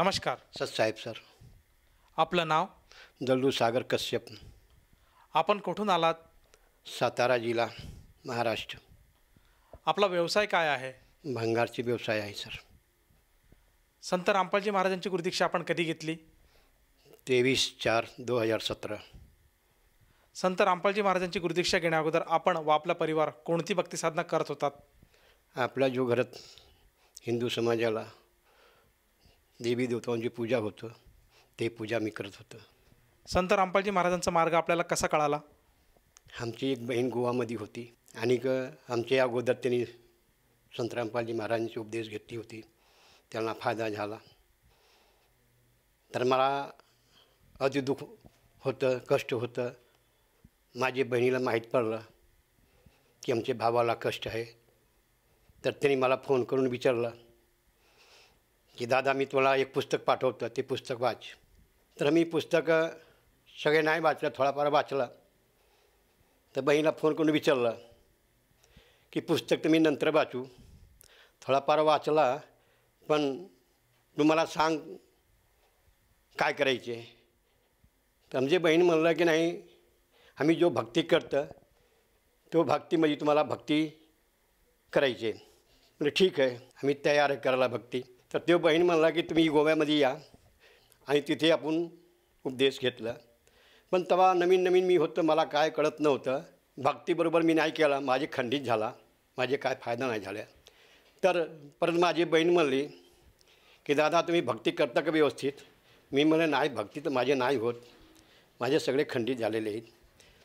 नमस्कार. सतसाहेब सर. आपलं नाव? दल्लू सागर कश्यप. आपण कुठून आलात? सातारा जिल्हा, महाराष्ट्र. आपला व्यवसाय काय आहे? भंगारची व्यवसाय आहे सर. संत रामपालजी महाराजांची गुरुदीक्षा आपण कधी घेतली? 23/4/2017. संत रामपालजी महाराजांची गुरुदीक्षा घेण्या अगोदर आपण व आपला परिवार कोणती भक्ती साधना करत होतात? आपल्या जो घरात हिंदू समाजाला देवी देवतांची पूजा होतं ते पूजा मी करत होतो. संत रामपालजी महाराजांचा मार्ग आपल्याला कसा कळाला? आमची एक बहीण गोवामध्ये होती आणि आमच्या अगोदर त्यांनी संत रामपालजी महाराजांचे उपदेश घेतली होती. त्यांना फायदा झाला. तर मला अति दुःख होतं, कष्ट होतं. माझ्या बहिणीला माहीत पडलं की आमच्या भावाला कष्ट आहे. तर त्यांनी मला फोन करून विचारलं की दादा मी तुला एक पुस्तक पाठवतं, ते पुस्तक वाच. तर मी पुस्तक सगळे नाही वाचलं, थोडाफार वाचला. तर बहिणीला फोन करून विचारलं की पुस्तक तर मी नंतर वाचू, थोडाफार वाचला पण तू मला सांग काय करायचे. तर आमची बहीण म्हणलं की नाही आम्ही जो भक्ती करतं तो भक्तीमध्ये तुम्हाला भक्ती करायची. म्हणजे ठीक आहे, आम्ही तयार करायला भक्ती. तर तो बहीण म्हणला की तुम्ही गोव्यामध्ये या आणि तिथे आपण उपदेश घेतला. पण तेव्हा नवीन मी होतं, मला काय कळत नव्हतं. भक्तीबरोबर मी नाही केला, माझे खंडित झाला, माझे काय फायदा नाही झाला. तर परत माझी बहीण म्हणली की दादा तुम्ही भक्ती करता का व्यवस्थित? मी म्हणले नाही, भक्ती तर माझे नाही होत, माझे सगळे खंडित झालेले आहेत.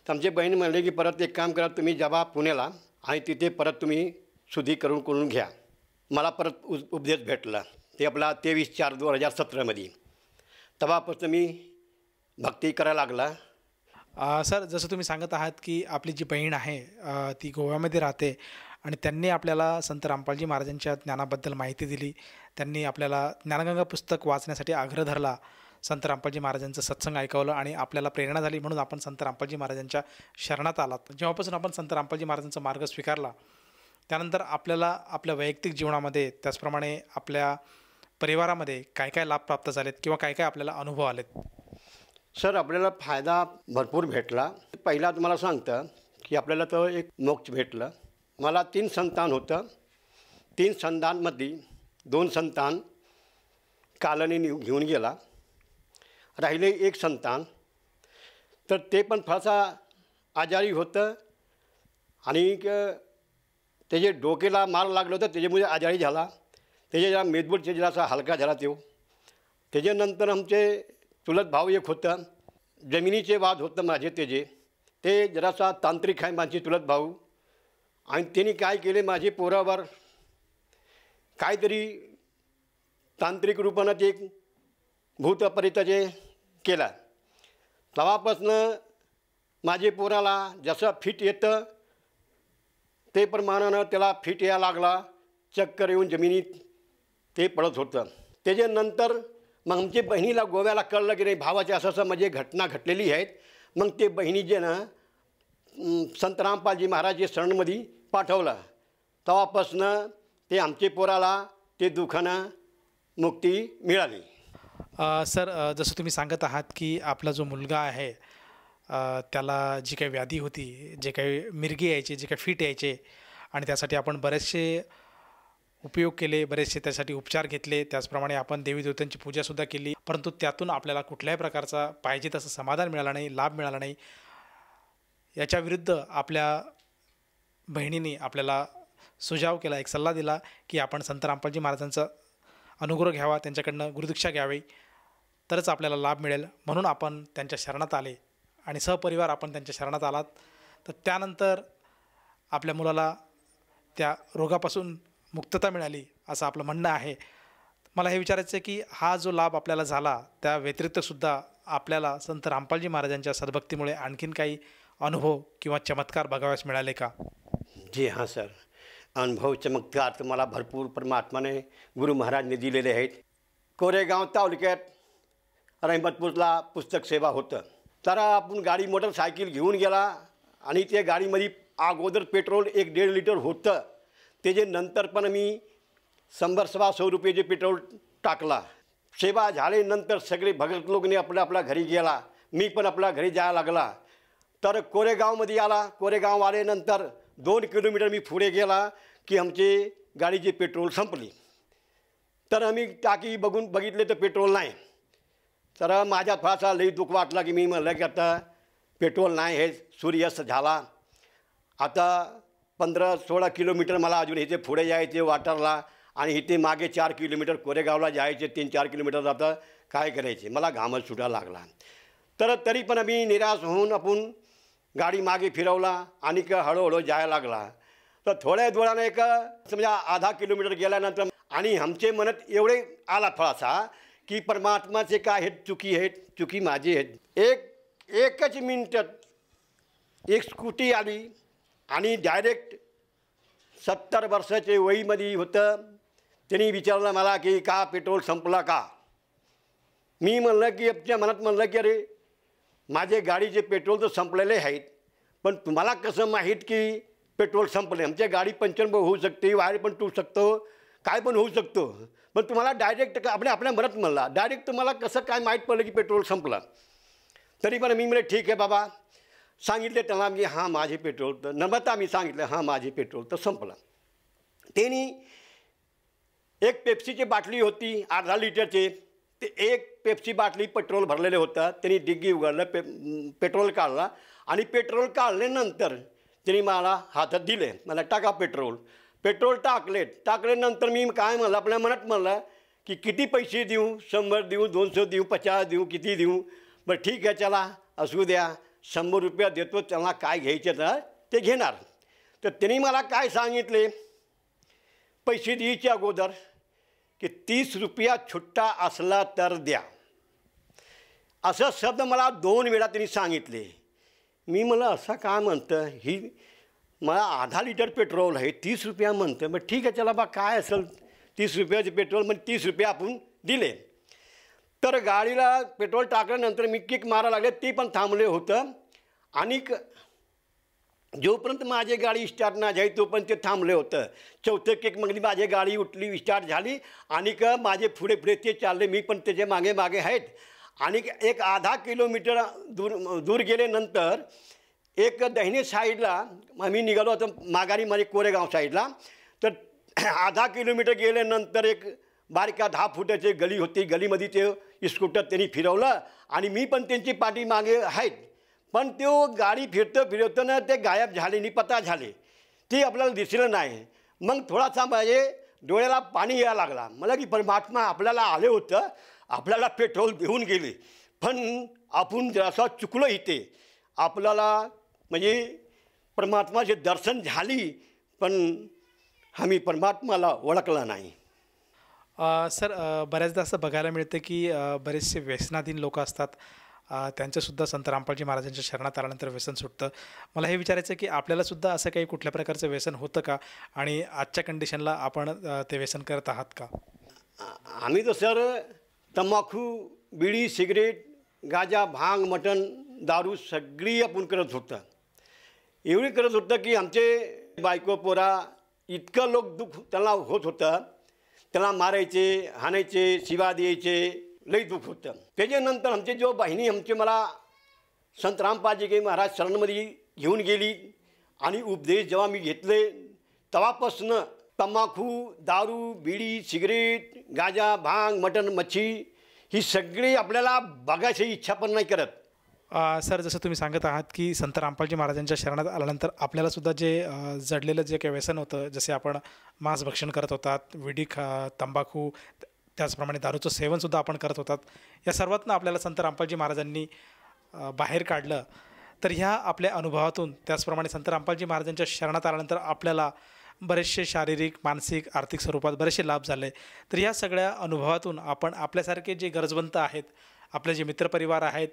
तर आमची बहीण म्हणले की परत एक काम करा, तुम्ही जेव्हा पुण्याला आणि तिथे परत तुम्ही शुद्धीकरण घ्या. मला परत उपदेश भेटला ते आपला 23/4/2017 तेव्हापासून मी भक्ती करायला लागला. सर, जसं तुम्ही सांगत आहात की आपली जी बहीण आहे ती गोव्यामध्ये राहते आणि त्यांनी आपल्याला संत रामपालजी महाराजांच्या ज्ञानाबद्दल माहिती दिली. त्यांनी आपल्याला ज्ञानगंगा पुस्तक वाचण्यासाठी आग्रह धरला. संत रामपालजी महाराजांचं सत्संग ऐकवलं आणि आपल्याला प्रेरणा झाली म्हणून आपण संत रामपालजी महाराजांच्या शरणात आलात. जेव्हापासून आपण संत रामपालजी महाराजांचा मार्ग स्वीकारला त्यानंतर आपल्याला आपल्या वैयक्तिक जीवनामध्ये त्याचप्रमाणे आपल्या परिवारामध्ये काय काय लाभ प्राप्त झालेत किंवा काय काय आपल्याला अनुभव आलेत? सर आपल्याला फायदा भरपूर भेटला. पहिला तुम्हाला सांगतं की आपल्याला तर एक मोक्ष भेटलं. मला 3 संतान होतं. 3 संतांमध्ये 2 संतान कालाने घेऊन गेला. राहिले एक संतान. तर ते पण फारसा आजारी होतं आणि त्याचे डोक्याला मार लागलं होतं, त्याच्यामुळे आजारी झाला. त्याच्या मेदबूडचे जरासा हलका झाला तो. त्याच्यानंतर आमचे चुलत भाऊ एक होतं, जमिनीचे वाद होतं माझे त्याचे. ते जरासा तांत्रिक आहे माझे चुलत भाऊ. आणि त्यांनी काय केले, माझे पोरावर काहीतरी तांत्रिक रूपानं ते भूतपरिताचे केला. तेव्हापासनं माझे पोराला जसं फिट येतं ते प्रमाणानं त्याला फिट यायला लागला. चक्कर येऊन जमिनीत ते पडत होतं. त्याच्यानंतर मग आमच्या बहिणीला गोव्याला कळलं की नाही भावाचे असं म्हणजे घटना घडलेली आहेत. मग ते बहिणीचे ना संत रामपालजी महाराजच्या शरणमध्ये पाठवलं. तेव्हापासनं ते आमचे पोराला ते दुःखानं मुक्ती मिळाली. सर, जसं तुम्ही सांगत आहात की आपला जो मुलगा आहे त्याला जी काही व्याधी होती, जे काही मिरगी यायचे, जे काही फिट यायचे आणि त्यासाठी आपण बरेचसे उपयोग केले, बरेचसे त्यासाठी उपचार घेतले. त्याचप्रमाणे आपण देवी देवतांची पूजासुद्धा केली, परंतु त्यातून आपल्याला कुठल्याही प्रकारचा पाहिजे तसं समाधान मिळालं नाही, लाभ मिळाला नाही. याच्याविरुद्ध आपल्या बहिणीने आपल्याला सुझाव केला, एक सल्ला दिला की आपण संत रामपालजी महाराजांचा अनुग्रह घ्यावा, त्यांच्याकडनं गुरुदीक्षा घ्यावी, तरच आपल्याला लाभ मिळेल. म्हणून आपण त्यांच्या शरणात आले आणि सहपरिवार आपण त्यांच्या शरणात आलात. तर त्यानंतर आपल्या मुलाला त्या रोगापासून मुक्तता मिळाली असं आपलं म्हणणं आहे. मला हे विचारायचं आहे की हा जो लाभ आपल्याला झाला त्या व्यतिरिक्तसुद्धा आपल्याला संत रामपालजी महाराजांच्या सद्भक्तीमुळे आणखीन काही अनुभव किंवा चमत्कार बघावयास मिळाले का? जी हां सर, अनुभव चमत्कार तर मला भरपूर परमात्माने गुरु महाराजने दिलेले आहेत. कोरेगाव तालुक्यात रहमतपूरला पुस्तक सेवा होतं. तर आपण गाडी मोटरसायकल घेऊन गेला आणि त्या गाडीमध्ये अगोदर पेट्रोल 1-1.5 लिटर होतं. त्याचे नंतर पण मी 100-125 रुपये पेट्रोल टाकला. सेवा झाल्यानंतर सगळे भगत लोकने आपल्या आपल्या घरी गेला, मी पण आपल्या घरी जायला लागला. तर कोरेगावमध्ये आला. कोरेगाव आल्यानंतर 2 किलोमीटर मी पुढे गेला की आमची गाडीची पेट्रोल संपली. तर आम्ही टाकी बघितले तर पेट्रोल नाही. तर माझ्या थोडासा लई दुःख वाटला की मी म्हणलं की आता पेट्रोल नाही, हे सूर्यास्त झाला. आता 15-16 किलोमीटर मला अजून इथे पुढे जायचे वाटारला आणि इथे मागे 4 किलोमीटर कोरेगावला जायचे. 3-4 किलोमीटर जातं काय करायचे, मला घामच सुटायला लागला. तर तरी पण आम्ही निराश होऊन आपण गाडी मागे फिरवला आणि हळूहळू जायला लागला. तर थोड्या वेळानं एक समजा आधा किलोमीटर गेल्यानंतर आणि आमचे मनात एवढे आला थोडासा की परमात्माचे काय आहेत, चुकी आहेत, चुकी माझी आहेत. एकच मिनिटात एक स्कूटी आली आणि डायरेक्ट 70 वर्षाचे वयीमध्ये होतं. त्यांनी विचारलं मला की का पेट्रोल संपला का. मी म्हणलं की आपल्या मनात म्हणलं की अरे माझे गाडीचे पेट्रोल तर संपलेले आहेत, पण तुम्हाला कसं माहीत की पेट्रोल संपले. आमच्या गाडी पंक्चर होऊ शकते, वायर पण तुटू शकतो, काय पण होऊ शकतो, पण तुम्हाला डायरेक्ट आपल्या मनात म्हणला डायरेक्ट तुम्हाला कसं काय माहीत पडलं की पेट्रोल संपलं. तरी पण मी म्हणले ठीक आहे बाबा. सांगितले त्यांना की हां माझे पेट्रोल तर नम्रता मी सांगितलं हां माझे पेट्रोल तर संपलं. त्यांनी एक पेप्सीची बाटली होती अर्धा लिटरची, ते एक पेप्सी बाटली पेट्रोल भरलेलं होतं. त्यांनी डिग्गी उघडलं, पेट्रोल काढला आणि पेट्रोल काढल्यानंतर त्यांनी मला हातात दिले, मला टाका पेट्रोल. पेट्रोल टाकल्यानंतर मी काय म्हणलं आपल्या मनात म्हणलं की किती पैसे देऊ, 100 देऊ, 200 देऊ, 50 देऊ, किती देऊ. बरं ठीक आहे चला असू द्या, 100 रुपया देतो, त्यांना काय घ्यायचे तर ते घेणार. तर त्यांनी मला काय सांगितले पैसे द्यायच्या अगोदर की 30 रुपया छुट्टा असला तर द्या. असं शब्द मला 2 वेळा त्यांनी सांगितले. मी मला असं काय म्हणतं, ही मला अर्धा लिटर पेट्रोल आहे 30 रुपया म्हणतं. मग ठीक आहे चला बा काय असेल 30 रुपयाचे पेट्रोल, मग 30 रुपये आपण दिले. तर गाडीला पेट्रोल टाकल्यानंतर मी किक मारायला लागले, ते पण थांबले होतं. आणि जोपर्यंत माझी गाडी स्टार्ट नाही झाली तोपर्यंत ते थांबले होतं. चौथं किकमध्ये माझी गाडी उठली, स्टार्ट झाली आणि माझे पुढे ते चालले, मी पण त्याच्या मागे मागे आहेत. आणि एक आधा किलोमीटर दूर गेल्यानंतर एक दहिणे साईडला आम्ही निघालो होतो, माघारी माझी कोरेगाव साईडला. तर आधा किलोमीटर गेल्यानंतर एक बारक्या 10 फुटाची गली होती. गलीमध्ये ते स्कूटर त्यांनी फिरवलं आणि मी पण त्यांची पाठी मागे आहेत. पण तो गाडी फिरवताना ते गायब झाले, निपता झाले, ते आपल्याला दिसलं नाही. मग थोडासा माझे डोळ्याला पाणी यायला लागला. मला की परमात्मा आपल्याला आले होतं, आपल्याला पेट्रोल देऊन गेले, पण आपण जरासा चुकलो इथे. आपल्याला म्हणजे परमात्माचे दर्शन झाली, पण आम्ही परमात्माला ओळखला नाही. सर बऱ्याचदा असं बघायला मिळतं की बरेचसे व्यसनाधीन लोक असतात, त्यांच्यासुद्धा संत रामपालजी महाराजांच्या शरणात आल्यानंतर व्यसन सुटतं. मला हे विचारायचं की आपल्यालासुद्धा असं काही कुठल्या प्रकारचं व्यसन होतं का, आणि आजच्या कंडिशनला आपण ते व्यसन करत आहात का? आम्ही तर सर तंबाखू, बिडी, सिगरेट, गाजा, भांग, मटण, दारू सगळी आपण करत होतं. एवढी करत होतं की आमचे बायको पोरा इतकं लोक दुःख त्यांना होत होतं. त्यांना मारायचे, हाणायचे, शिवा द्यायचे, लई दुःख होतं. त्याच्यानंतर आमचे जो बहिणी मला संत रामपालजी महाराज शरणमध्ये घेऊन गेली आणि उपदेश जेव्हा मी घेतले तेव्हापासून तंबाखू, दारू, बिडी, सिगरेट, गाजा, भांग, मटण, मच्छी ही सगळी आपल्याला बघायची इच्छा पण नाही करत. सर जसं तुम्ही सांगत आहात की संत रामपालजी महाराजांच्या शरणात आल्यानंतर आपल्यालासुद्धा जे जडलेलं जे काही व्यसन होतं, जसे आपण मांस भक्षण करत होतात, विडी तंबाखू, त्याचप्रमाणे दारूचं सेवनसुद्धा आपण करत होतात, या सर्वातनं आपल्याला संत रामपालजी महाराजांनी बाहेर काढलं. तर ह्या आपल्या अनुभवातून, त्याचप्रमाणे संत रामपालजी महाराजांच्या शरणात आल्यानंतर आपल्याला बरेचसे शारीरिक, मानसिक, आर्थिक स्वरूपात बरेचसे लाभ झाले. तर ह्या सगळ्या अनुभवातून आपण आपल्यासारखे जे गरजवंत आहेत, आपले जे मित्रपरिवार आहेत,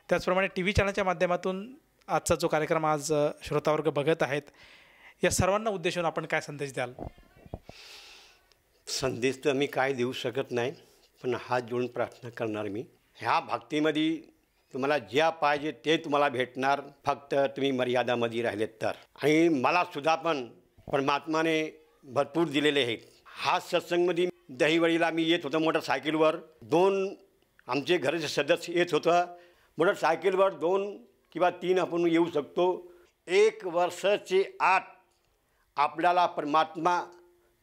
त्याचप्रमाणे टी व्ही चॅनलच्या माध्यमातून आजचा जो कार्यक्रम आज श्रोतावर्ग बघत आहेत, या सर्वांना उद्देशून आपण काय संदेश द्याल? संदेश तर मी काय देऊ शकत नाही, पण हात जोडून प्रार्थना करणार मी. ह्या भक्तीमध्ये तुम्हाला ज्या पाहिजे ते तुम्हाला भेटणार, फक्त तुम्ही मर्यादामध्ये राहिलेत तर. आणि मलासुद्धा पण परमात्माने भरपूर दिलेले आहेत. हा सत्संगमध्ये दहिवडीला मी येत होतो मोटरसायकलवर. 2 आमचे घराचे सदस्य येत होतं. मोटरसायकलवर 2 किंवा 3 आपण येऊ शकतो. 1 वर्षाचे आत आपल्याला परमात्मा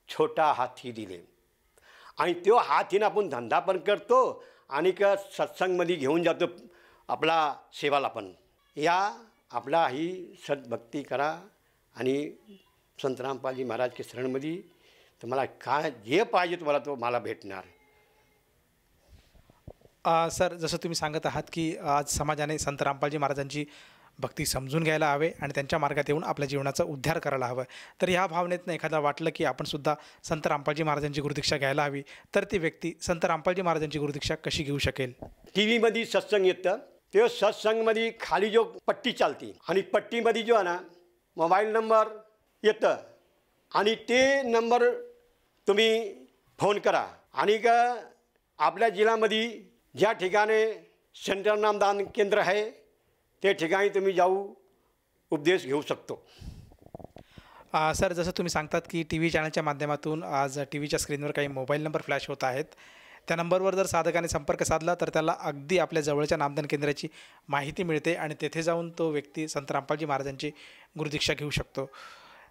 छोटा हाती दिले आणि तो हातीनं आपण धंदा पण करतो आणि का सत्संगमध्ये घेऊन जातो आपला सेवाला पण. या आपला ही सद्भक्ती करा आणि संत रामपालजी महाराज के शरणमध्ये तुम्हाला काय जे पाहिजे तुम्हाला तो मला भेटणार. सर, जसं तुम्ही सांगत आहात की आज समाजाने संत रामपालजी महाराजांची भक्ती समजून घ्यायला हवे आणि त्यांच्या मार्गात येऊन आपल्या जीवनाचा उद्धार करायला हवं. तर ह्या भावनेतनं एखादा वाटलं की आपण सुद्धा संत रामपालजी महाराजांची गुरुदीक्षा घ्यायला हवी, तर ती व्यक्ती संत रामपालजी महाराजांची गुरुदीक्षा कशी घेऊ शकेल? टी व्हीमध्ये सत्संग येतं, ते सत्संगमध्ये खाली जो पट्टी चालते आणि पट्टीमध्ये जो आहे ना मोबाईल नंबर येतं आणि ते नंबर तुम्ही फोन करा आणि का आपल्या जिल्ह्यामध्ये ज्या ठिकाणी सेंट्रल नामदान केंद्र आहे ते ठिकाणी तुम्ही जाऊ उपदेश घेऊ शकतो. सर, जसं तुम्ही सांगतात की टी व्ही चॅनलच्या माध्यमातून आज टी व्हीच्या स्क्रीनवर काही मोबाईल नंबर फ्लॅश होत आहेत. त्या नंबरवर जर साधकाने संपर्क साधला तर त्याला अगदी आपल्या जवळच्या नामदान केंद्राची माहिती मिळते आणि तेथे जाऊन तो व्यक्ती संत रामपालजी महाराजांची गुरुदीक्षा घेऊ शकतो.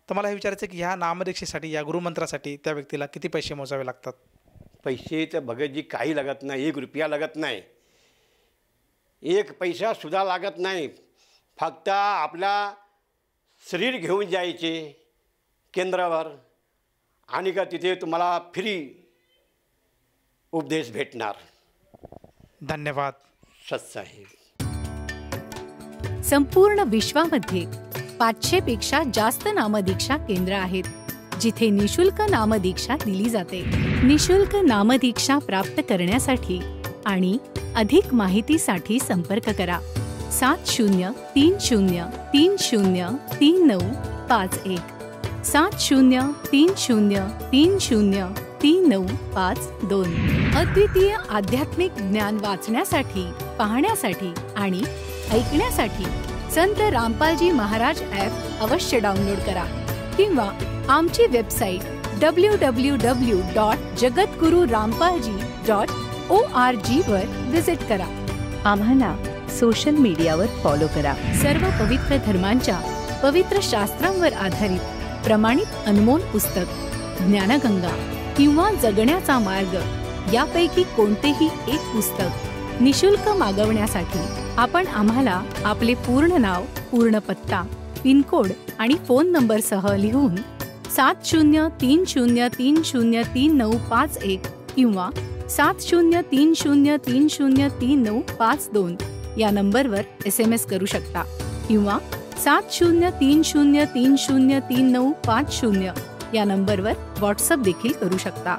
तर मला हे विचारायचं की ह्या नामदीक्षेसाठी, या गुरुमंत्रासाठी त्या व्यक्तीला किती पैसे मोजावे लागतात? पैसे तर भगतजी काही लागत नाही, 1 रुपया लागत नाही, 1 पैसासुद्धा लागत नाही. फक्त आपला शरीर घेऊन जायचे केंद्रावर आणि का तिथे तुम्हाला फ्री उपदेश भेटणार. धन्यवाद. सत्साहेब. संपूर्ण विश्वामध्ये 500 पेक्षा जास्त नामदीक्षा केंद्र आहेत जिथे निशुल्क नामदीक्षा दिली जाते. निशुल्क नामदीक्षा प्राप्त करण्यासाठी आणि अधिक माहितीसाठी संपर्क करा 7030303951 7030303952. अद्वितीय आध्यात्मिक ज्ञान वाचण्यासाठी, पाहण्यासाठी आणि ऐकण्यासाठी संत रामपालजी महाराज ॲप अवश्य डाउनलोड करा किंवा आमची वेबसाईट www.jagatgururampalji.org वर विजिट करा. आम्हाला सोशल मीडियावर फॉलो करा. सर्व पवित्र धर्मांच्या पवित्र शास्त्रांवर आधारित प्रमाणित अनमोल पुस्तक ज्ञानगंगा किंवा जगण्याचा मार्ग यापैकी कोणतेही एक पुस्तक निशुल्क मागवण्यासाठी आपण आम्हाला आपले पूर्ण नाव, पूर्ण पत्ता, पिनकोड आणि फोन नंबरसह लिहून 7030303951 किंवा 7030303952 या नंबरवर SMS करू शकता किंवा 7030303950 या नंबरवर व्हॉट्सअप देखील करू शकता.